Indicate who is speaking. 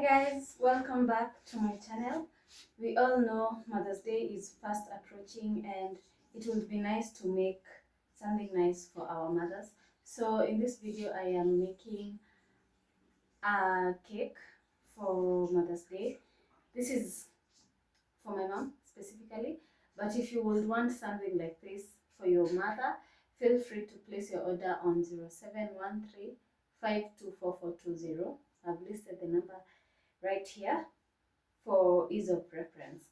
Speaker 1: Guys, welcome back to my channel. We all know Mother's Day is fast approaching and it would be nice to make something nice for our mothers. So in this video I am making a cake for Mother's Day. This is for my mom specifically, but if you would want something like this for your mother, feel free to place your order on 0713 524420. I've listed the number right here for ease of reference.